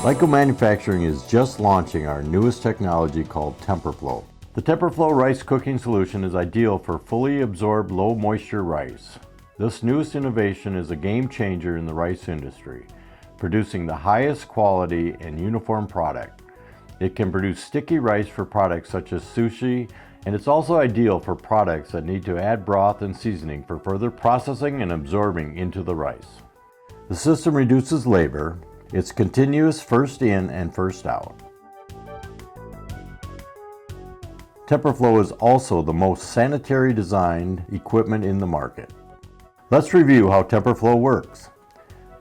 Lyco Manufacturing is just launching our newest technology called TemperFlow. The TemperFlow rice cooking solution is ideal for fully absorbed low moisture rice. This newest innovation is a game changer in the rice industry, producing the highest quality and uniform product. It can produce sticky rice for products such as sushi, and it's also ideal for products that need to add broth and seasoning for further processing and absorbing into the rice. The system reduces labor. It's continuous first in and first out. TemperFlow is also the most sanitary designed equipment in the market. Let's review how TemperFlow works.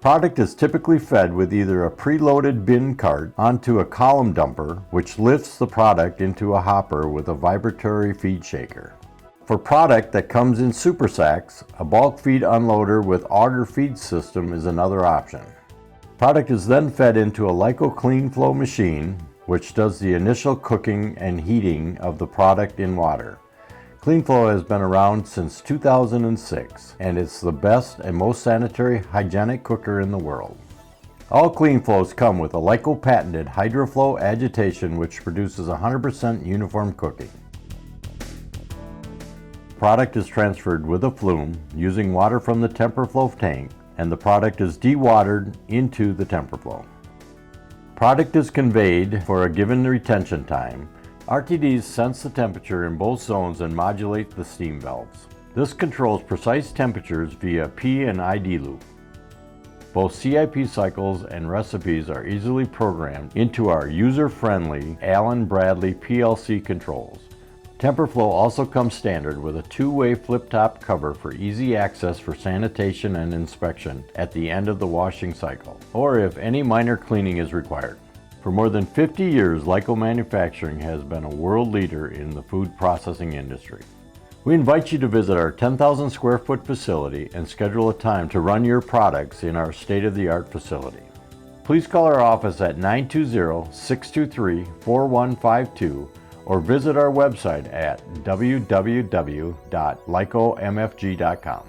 Product is typically fed with either a preloaded bin cart onto a column dumper, which lifts the product into a hopper with a vibratory feed shaker. For product that comes in super sacks, a bulk feed unloader with auger feed system is another option. Product is then fed into a Lyco CleanFlow machine, which does the initial cooking and heating of the product in water. CleanFlow has been around since 2006, and it's the best and most sanitary hygienic cooker in the world. All CleanFlows come with a Lyco patented HydroFlow agitation, which produces 100% uniform cooking. Product is transferred with a flume using water from the TemperFlow tank, and the product is dewatered into the TemperFlow. Product is conveyed for a given retention time. RTDs sense the temperature in both zones and modulate the steam valves. This controls precise temperatures via P and ID loop. Both CIP cycles and recipes are easily programmed into our user-friendly Allen Bradley PLC controls. TemperFlow also comes standard with a two-way flip-top cover for easy access for sanitation and inspection at the end of the washing cycle, or if any minor cleaning is required. For more than 50 years, Lyco Manufacturing has been a world leader in the food processing industry. We invite you to visit our 10,000 square foot facility and schedule a time to run your products in our state-of-the-art facility. Please call our office at 920-623-4152 or visit our website at www.lycomfg.com.